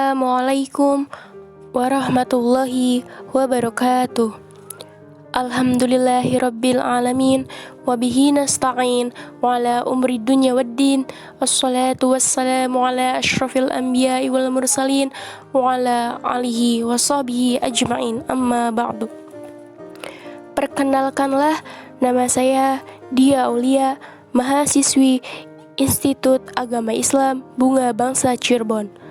Assalamualaikum warahmatullahi wabarakatuh. Alhamdulillahirabbil alamin wabihi nasta'in wa ala umri dunya waddin. Assalatu wassalamu ala asyrafil anbiya'i wal mursalin wa ala alihi wa sahbihi ajma'in. Amma ba'du. Perkenalkanlah, nama saya Dia Aulia, mahasiswi Institut Agama Islam Bunga Bangsa Cirebon,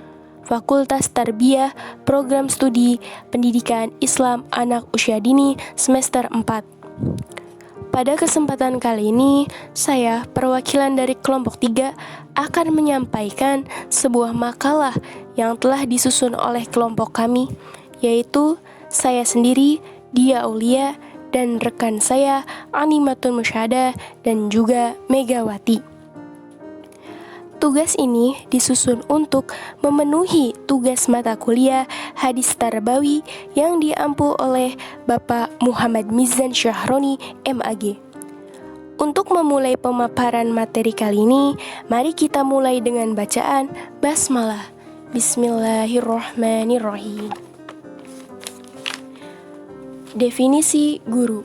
Fakultas Tarbiyah, Program Studi Pendidikan Islam Anak Usia Dini semester 4. Pada kesempatan kali ini, saya perwakilan dari kelompok 3 akan menyampaikan sebuah makalah yang telah disusun oleh kelompok kami, yaitu saya sendiri, Dia Aulia, dan rekan saya Animatun Musyada dan juga Megawati. Tugas ini disusun untuk memenuhi tugas mata kuliah Hadis Tarbawi yang diampu oleh Bapak Muhammad Mizan Syahroni, MAG. Untuk memulai pemaparan materi kali ini, mari kita mulai dengan bacaan basmalah. Bismillahirrahmanirrahim. Definisi guru.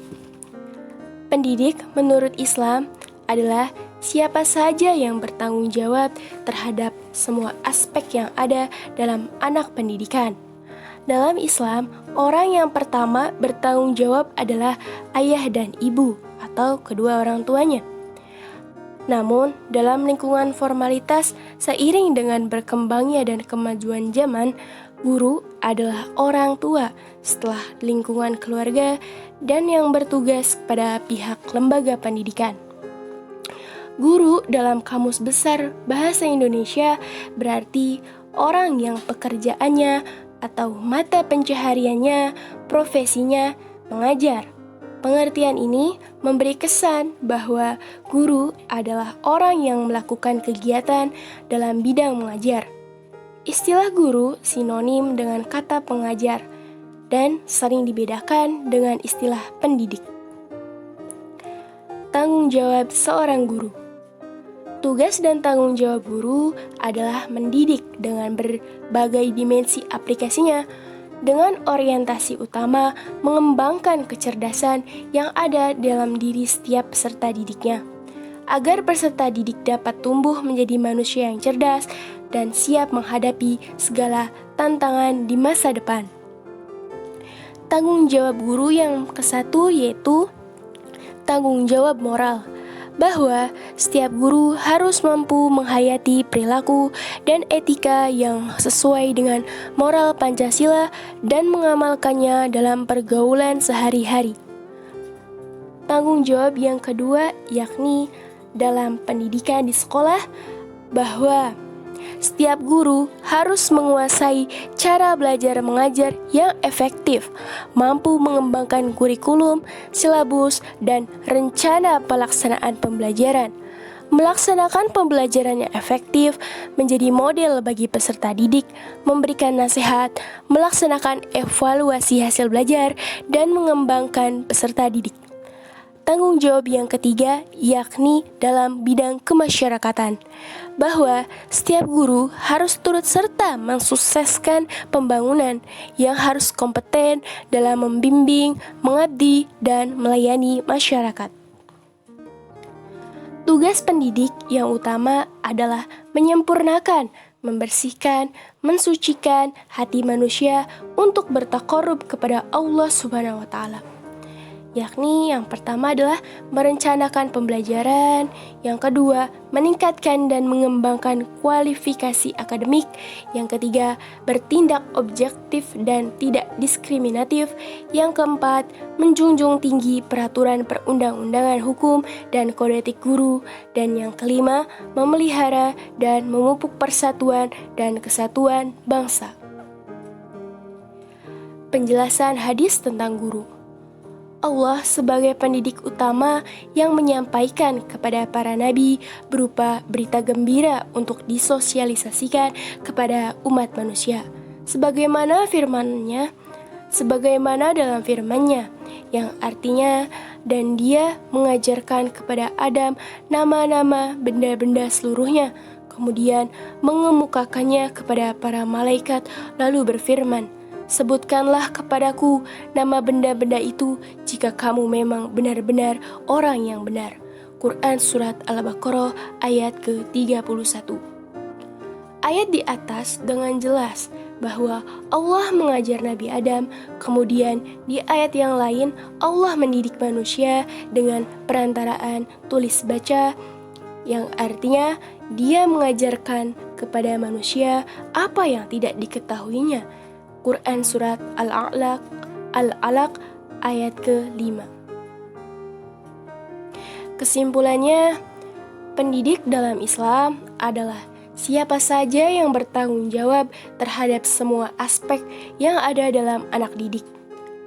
Pendidik menurut Islam adalah siapa saja yang bertanggung jawab terhadap semua aspek yang ada dalam anak pendidikan. Dalam Islam, orang yang pertama bertanggung jawab adalah ayah dan ibu atau kedua orang tuanya. Namun, dalam lingkungan formalitas, seiring dengan berkembangnya dan kemajuan zaman, guru adalah orang tua setelah lingkungan keluarga dan yang bertugas pada pihak lembaga pendidikan. Guru dalam Kamus Besar Bahasa Indonesia berarti orang yang pekerjaannya atau mata pencahariannya, profesinya mengajar. Pengertian ini memberi kesan bahwa guru adalah orang yang melakukan kegiatan dalam bidang mengajar. Istilah guru sinonim dengan kata pengajar dan sering dibedakan dengan istilah pendidik. Tanggung jawab seorang guru. Tugas dan tanggung jawab guru adalah mendidik dengan berbagai dimensi aplikasinya, dengan orientasi utama mengembangkan kecerdasan yang ada dalam diri setiap peserta didiknya, agar peserta didik dapat tumbuh menjadi manusia yang cerdas dan siap menghadapi segala tantangan di masa depan. Tanggung jawab guru yang kesatu yaitu tanggung jawab moral, bahwa setiap guru harus mampu menghayati perilaku dan etika yang sesuai dengan moral Pancasila dan mengamalkannya dalam pergaulan sehari-hari. Tanggung jawab yang kedua yakni dalam pendidikan di sekolah, bahwa setiap guru harus menguasai cara belajar mengajar yang efektif, mampu mengembangkan kurikulum, silabus, dan rencana pelaksanaan pembelajaran. Melaksanakan pembelajaran yang efektif menjadi model bagi peserta didik, memberikan nasihat, melaksanakan evaluasi hasil belajar, dan mengembangkan peserta didik. Tanggung jawab yang ketiga yakni dalam bidang kemasyarakatan, bahwa setiap guru harus turut serta mensukseskan pembangunan yang harus kompeten dalam membimbing, mengabdi, dan melayani masyarakat. Tugas pendidik yang utama adalah menyempurnakan, membersihkan, mensucikan hati manusia untuk bertaqarrub kepada Allah Subhanahu wa Ta'ala. Yakni yang pertama adalah merencanakan pembelajaran, yang kedua meningkatkan dan mengembangkan kualifikasi akademik, yang ketiga bertindak objektif dan tidak diskriminatif, yang keempat menjunjung tinggi peraturan perundang-undangan hukum dan kode etik guru, dan yang kelima memelihara dan memupuk persatuan dan kesatuan bangsa. Penjelasan hadis tentang guru. Allah sebagai pendidik utama yang menyampaikan kepada para nabi berupa berita gembira untuk disosialisasikan kepada umat manusia. Sebagaimana dalam firman-Nya yang artinya, dan Dia mengajarkan kepada Adam nama-nama benda-benda seluruhnya. kemudian mengemukakannya kepada para malaikat lalu berfirman, "Sebutkanlah kepadaku nama benda-benda itu jika kamu memang benar-benar orang yang benar." Quran Surat Al-Baqarah ayat ke-31. Ayat di atas dengan jelas bahwa Allah mengajar Nabi Adam, kemudian di ayat yang lain Allah mendidik manusia dengan perantaraan tulis baca, yang artinya Dia mengajarkan kepada manusia apa yang tidak diketahuinya. Quran Surat Al-Alaq ayat ke-5. Kesimpulannya, pendidik dalam Islam adalah siapa saja yang bertanggung jawab terhadap semua aspek yang ada dalam anak didik.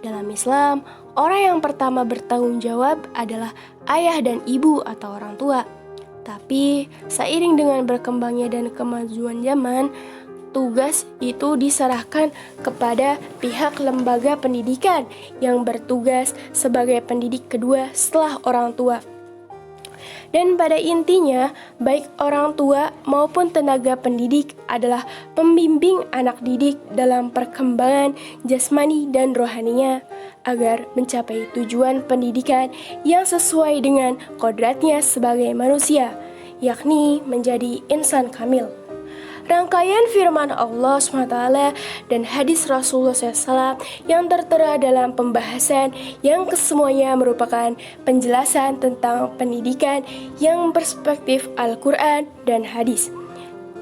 Dalam Islam, orang yang pertama bertanggung jawab adalah ayah dan ibu atau orang tua. Tapi, seiring dengan berkembangnya dan kemajuan zaman, tugas itu diserahkan kepada pihak lembaga pendidikan yang bertugas sebagai pendidik kedua setelah orang tua. Dan pada intinya, baik orang tua maupun tenaga pendidik adalah pembimbing anak didik dalam perkembangan jasmani dan rohaninya agar mencapai tujuan pendidikan yang sesuai dengan kodratnya sebagai manusia, yakni menjadi insan kamil. Rangkaian firman Allah SWT dan hadis Rasulullah SAW yang tertera dalam pembahasan yang kesemuanya merupakan penjelasan tentang pendidikan yang perspektif Al-Quran dan hadis,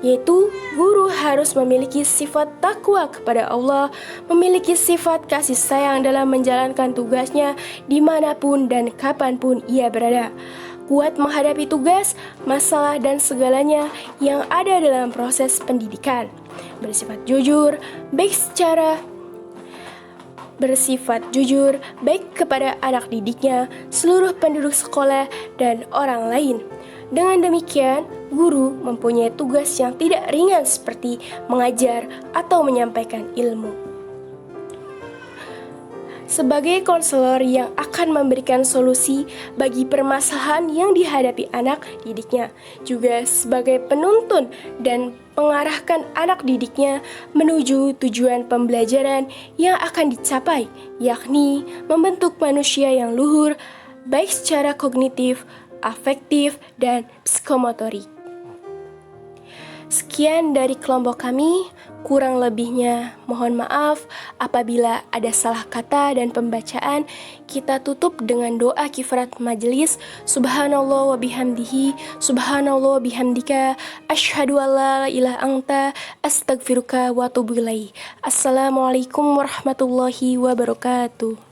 yaitu guru harus memiliki sifat takwa kepada Allah, memiliki sifat kasih sayang dalam menjalankan tugasnya dimanapun dan kapanpun ia berada, kuat menghadapi tugas, masalah, dan segalanya yang ada dalam proses pendidikan, bersifat jujur baik kepada anak didiknya, seluruh penduduk sekolah, dan orang lain. Dengan demikian, guru mempunyai tugas yang tidak ringan seperti mengajar atau menyampaikan ilmu. Sebagai konselor yang akan memberikan solusi bagi permasalahan yang dihadapi anak didiknya, juga sebagai penuntun dan mengarahkan anak didiknya menuju tujuan pembelajaran yang akan dicapai, yakni membentuk manusia yang luhur, baik secara kognitif, afektif, dan psikomotorik. Sekian dari kelompok kami, kurang lebihnya mohon maaf apabila ada salah kata dan pembacaan. Kita tutup dengan doa kifarat majelis. Subhanallah wa bihamdihi, subhanallah wa bihamdika, asyhadu alla ilaha anta, astaghfiruka wa atubu ilaih. Assalamualaikum warahmatullahi wabarakatuh.